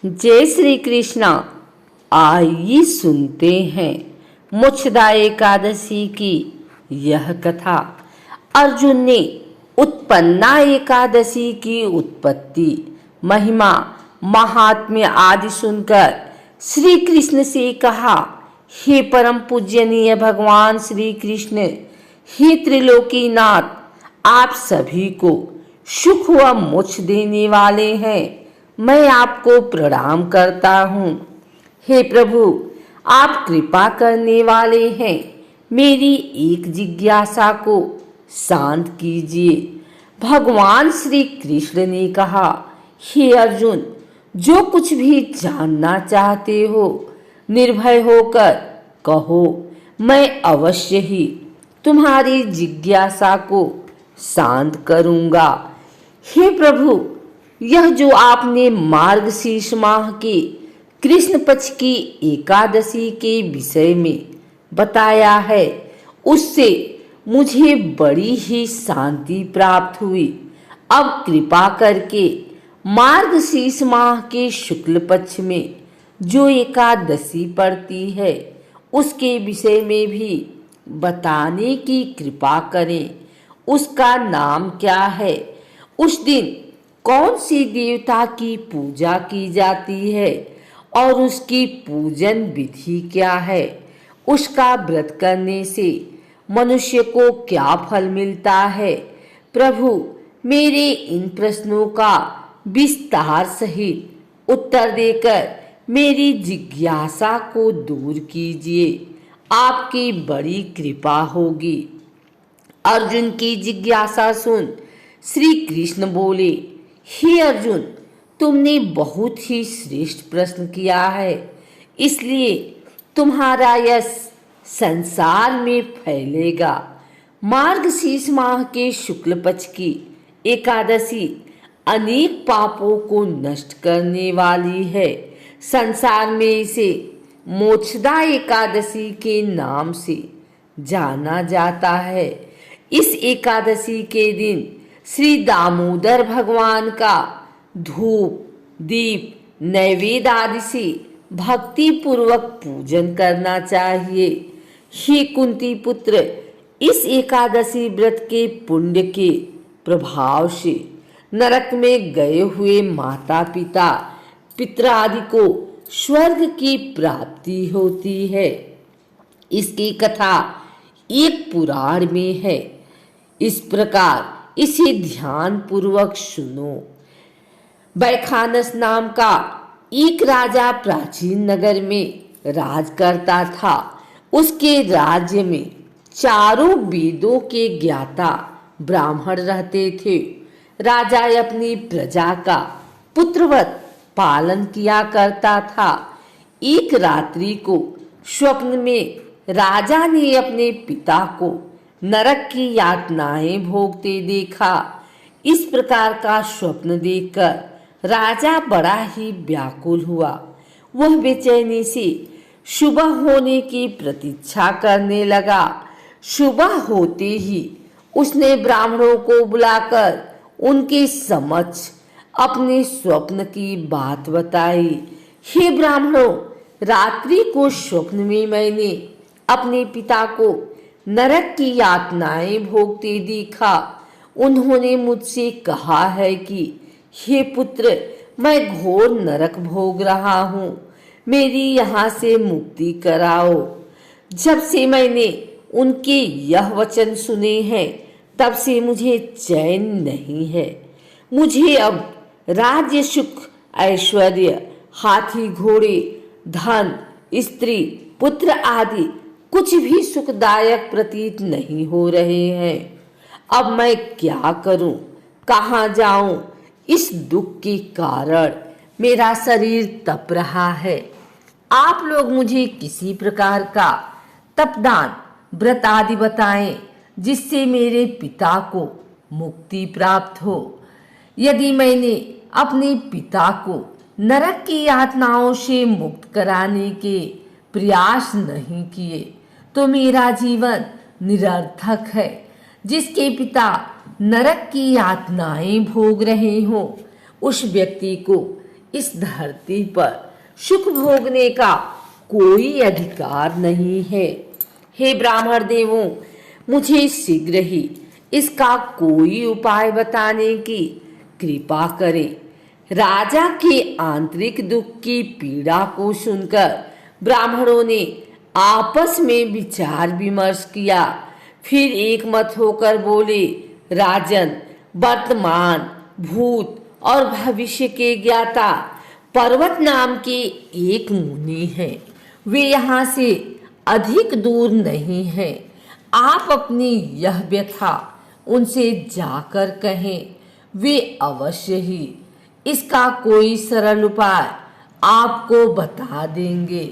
जय श्री कृष्ण। आइए सुनते हैं मोक्षदा एकादशी की यह कथा। अर्जुन ने उत्पन्ना एकादशी की उत्पत्ति, महिमा, महात्म्य आदि सुनकर श्री कृष्ण से कहा, हे परम पूजनीय भगवान श्री कृष्ण, हे त्रिलोकीनाथ, आप सभी को सुख व मोक्ष देने वाले हैं। मैं आपको प्रणाम करता हूँ। हे प्रभु, आप कृपा करने वाले हैं। मेरी एक जिज्ञासा को शांत कीजिए। भगवान श्री कृष्ण ने कहा, हे अर्जुन, जो कुछ भी जानना चाहते हो निर्भय होकर कहो, मैं अवश्य ही तुम्हारी जिज्ञासा को शांत करूँगा। हे प्रभु, यह जो आपने मार्गशीर्ष माह के कृष्ण पक्ष की एकादशी के विषय में बताया है, उससे मुझे बड़ी ही शांति प्राप्त हुई। अब कृपा करके मार्गशीर्ष माह के शुक्ल पक्ष में जो एकादशी पड़ती है, उसके विषय में भी बताने की कृपा करें। उसका नाम क्या है? उस दिन कौन सी देवता की पूजा की जाती है और उसकी पूजन विधि क्या है? उसका व्रत करने से मनुष्य को क्या फल मिलता है? प्रभु, मेरे इन प्रश्नों का विस्तार सहित उत्तर देकर मेरी जिज्ञासा को दूर कीजिए। आपकी बड़ी कृपा होगी। अर्जुन की जिज्ञासा सुन श्री कृष्ण बोले, हे अर्जुन, तुमने बहुत ही श्रेष्ठ प्रश्न किया है, इसलिए तुम्हारा यश संसार में फैलेगा। मार्गशीर्ष माह के शुक्ल पक्ष की एकादशी अनेक पापों को नष्ट करने वाली है। संसार में इसे मोक्षदा एकादशी के नाम से जाना जाता है। इस एकादशी के दिन श्री दामोदर भगवान का धूप, दीप, नैवेद्य आदि से भक्ति पूर्वक पूजन करना चाहिए। हे कुंती पुत्र, इस एकादशी व्रत के पुण्य के प्रभाव से नरक में गए हुए माता पिता, पितर आदि को स्वर्ग की प्राप्ति होती है। इसकी कथा एक पुराण में है। इस प्रकार इसे ध्यान पूर्वक सुनो। बैखानस नाम का एक राजा प्राचीन नगर में राज करता था। उसके राज्य में चारों वेदों के ज्ञाता ब्राह्मण रहते थे। राजा अपनी प्रजा का पुत्रवत पालन किया करता था। एक रात्रि को स्वप्न में राजा ने अपने पिता को नरक की यातनाएं भोगते देखा। इस प्रकार का स्वप्न देखकर राजा बड़ा ही व्याकुल हुआ। वह बेचैनी से सुबह होने की प्रतीक्षा करने लगा। सुबह होते ही उसने ब्राह्मणों को बुलाकर उनके समक्ष अपने स्वप्न की बात बताई। हे ब्राह्मणों, रात्रि को स्वप्न में मैंने अपने पिता को नरक की यातनाएं भोगते देखा। उन्होंने मुझसे कहा है कि हे पुत्र, मैं घोर नरक भोग रहा हूँ, मेरी यहाँ से मुक्ति कराओ। जब से मैंने उनके यह वचन सुने हैं, तब से मुझे चैन नहीं है। मुझे अब राज्य, सुख, ऐश्वर्य, हाथी घोड़े, धन, स्त्री, पुत्र आदि कुछ भी सुखदायक प्रतीत नहीं हो रहे हैं। अब मैं क्या करूं, कहाँ जाऊं? इस दुख के कारण मेरा शरीर तप रहा है। आप लोग मुझे किसी प्रकार का तपदान, व्रत आदि बताएं, जिससे मेरे पिता को मुक्ति प्राप्त हो। यदि मैंने अपने पिता को नरक की यातनाओं से मुक्त कराने के प्रयास नहीं किए तो मेरा जीवन निरर्थक है। जिसके पिता नरक की यातनाएं भोग रहे हो, उस व्यक्ति को इस धरती पर सुख भोगने का कोई अधिकार नहीं है। हे ब्राह्मण देवों, मुझे शीघ्र ही इसका कोई उपाय बताने की कृपा करें। राजा के आंतरिक दुख की पीड़ा को सुनकर ब्राह्मणों ने आपस में विचार विमर्श किया। फिर एक मत होकर बोले, राजन, वर्तमान, भूत और भविष्य के ज्ञाता पर्वत नाम के एक मुनि हैं। वे यहाँ से अधिक दूर नहीं हैं। आप अपनी यह व्यथा उनसे जाकर कहें, वे अवश्य ही इसका कोई सरल उपाय आपको बता देंगे।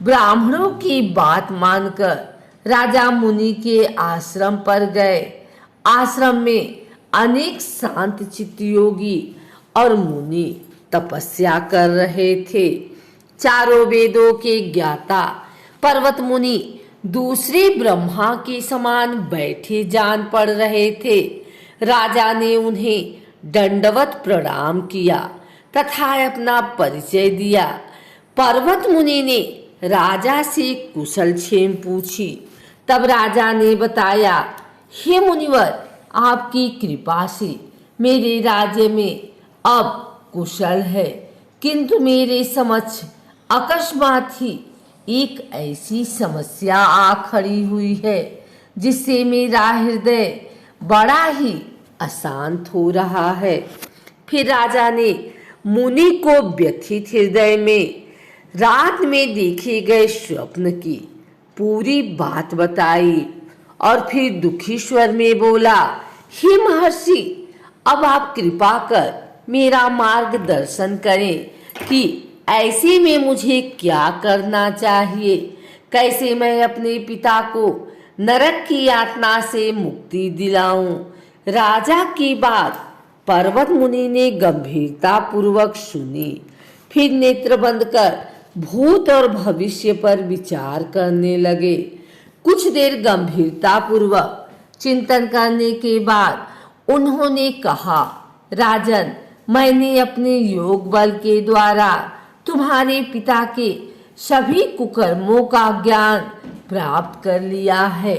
ब्राह्मणों की बात मानकर राजा मुनि के आश्रम पर गए। आश्रम में अनेक शांत चित्त योगी और मुनि तपस्या कर रहे थे। चारों वेदों के ज्ञाता पर्वत मुनि दूसरे ब्रह्मा के समान बैठे जान पड़ रहे थे। राजा ने उन्हें दंडवत प्रणाम किया तथा अपना परिचय दिया। पर्वत मुनि ने राजा से कुशल क्षेम पूछी। तब राजा ने बताया, हे मुनिवर, आपकी कृपा से मेरे राज्य में अब कुशल है, किंतु मेरे समक्ष अकस्मात ही एक ऐसी समस्या आ खड़ी हुई है जिससे मेरा हृदय बड़ा ही अशांत हो रहा है। फिर राजा ने मुनि को व्यथित हृदय में रात में देखे गए स्वप्न की पूरी बात बताई और फिर दुखी स्वर में बोला, हे महर्षि, अब आप कृपा कर मेरा मार्गदर्शन करें कि ऐसे में मुझे क्या करना चाहिए। कैसे मैं अपने पिता को नरक की यातना से मुक्ति दिलाऊं। राजा की बात पर्वत मुनि ने गंभीरता पूर्वक सुनी। फिर नेत्र बंद कर भूत और भविष्य पर विचार करने लगे। कुछ देर गंभीरता पूर्वक चिंतन करने के बाद उन्होंने कहा, राजन, मैंने अपने योग बल के द्वारा तुम्हारे पिता के सभी कुकर्मों का ज्ञान प्राप्त कर लिया है।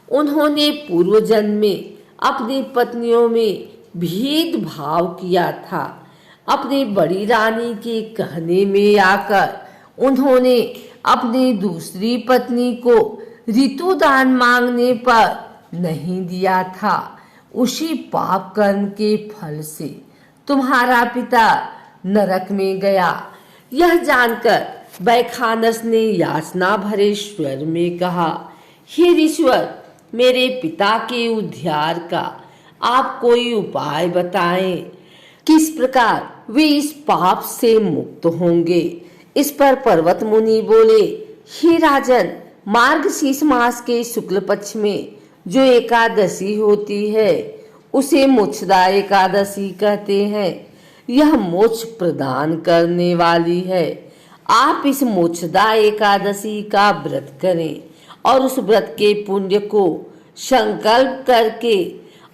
उन्होंने पूर्व जन्म में अपनी पत्नियों में भेदभाव किया था। अपनी बड़ी रानी के कहने में आकर उन्होंने अपनी दूसरी पत्नी को ऋतुदान मांगने पर नहीं दिया था। उसी पाप कर्म के फल से तुम्हारा पिता नरक में गया। यह जानकर बैखानस ने याचना भरे स्वर में कहा, हे ईश्वर, मेरे पिता के उद्धार का आप कोई उपाय बताएं। किस प्रकार वे इस पाप से मुक्त होंगे। इस पर पर्वत मुनि बोले, हे राजन, मार्गशीर्ष मास के शुक्ल पक्ष में जो एकादशी होती है उसे मोक्षदा एकादशी कहते हैं। यह मोक्ष प्रदान करने वाली है। आप इस मोक्षदा एकादशी का व्रत करें और उस व्रत के पुण्य को संकल्प करके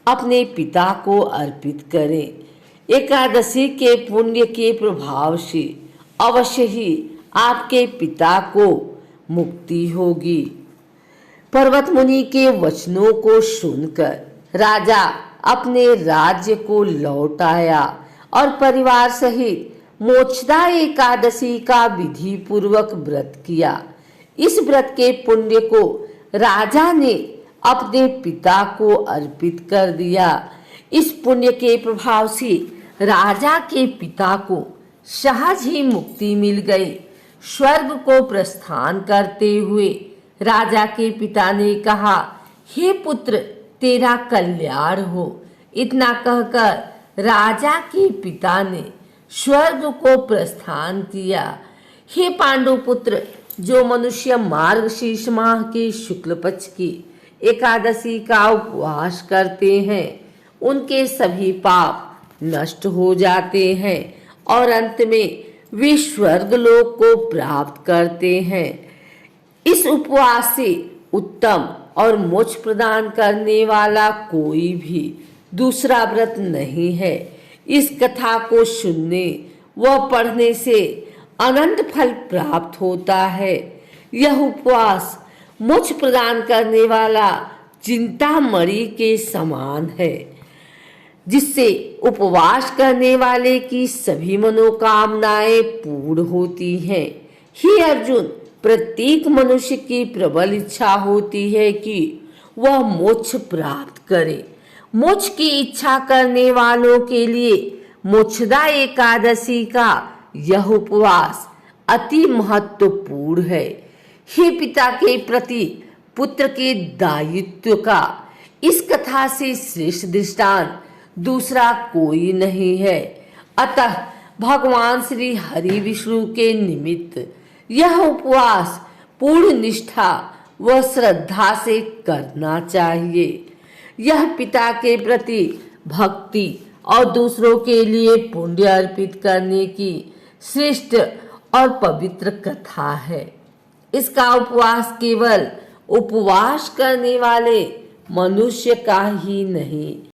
अपने पिता को अर्पित करें। एकादशी के पुण्य के प्रभाव से अवश्य ही आपके पिता को मुक्ति होगी। पर्वत मुनि के वचनों को सुनकर राजा अपने राज्य को लौट आया और परिवार सहित मोक्षदा एकादशी का विधि पूर्वक व्रत किया। इस व्रत के पुण्य को राजा ने अपने पिता को अर्पित कर दिया। इस पुण्य के प्रभाव से राजा के पिता को सहज ही मुक्ति मिल गई। स्वर्ग को प्रस्थान करते हुए राजा के पिता ने कहा, हे पुत्र, तेरा कल्याण हो। इतना कहकर राजा के पिता ने स्वर्ग को प्रस्थान किया। हे पांडु पुत्र, जो मनुष्य मार्गशीर्ष माह के शुक्ल पक्ष की एकादशी का उपवास करते हैं उनके सभी पाप नष्ट हो जाते हैं और अंत में वे स्वर्ग लोक को प्राप्त करते हैं। इस उपवास से उत्तम और मोक्ष प्रदान करने वाला कोई भी दूसरा व्रत नहीं है। इस कथा को सुनने वह पढ़ने से अनंत फल प्राप्त होता है। यह उपवास मोक्ष प्रदान करने वाला चिंतामणि के समान है, जिससे उपवास करने वाले की सभी मनोकामनाएं पूर्ण होती हैं। हे अर्जुन, प्रत्येक मनुष्य की प्रबल इच्छा होती है कि वह मोक्ष प्राप्त करे। मोक्ष की इच्छा करने वालों के लिए मोक्षदा एकादशी का यह उपवास अति महत्वपूर्ण है। हे पिता के प्रति पुत्र के दायित्व का इस कथा से श्रेष्ठ दृष्टांत दूसरा कोई नहीं है। अतः भगवान श्री हरि विष्णु के निमित्त यह उपवास पूर्ण निष्ठा व श्रद्धा से करना चाहिए। यह पिता के प्रति भक्ति और दूसरों के लिए पुण्य अर्पित करने की श्रेष्ठ और पवित्र कथा है। इसका उपवास केवल उपवास करने वाले मनुष्य का ही नहीं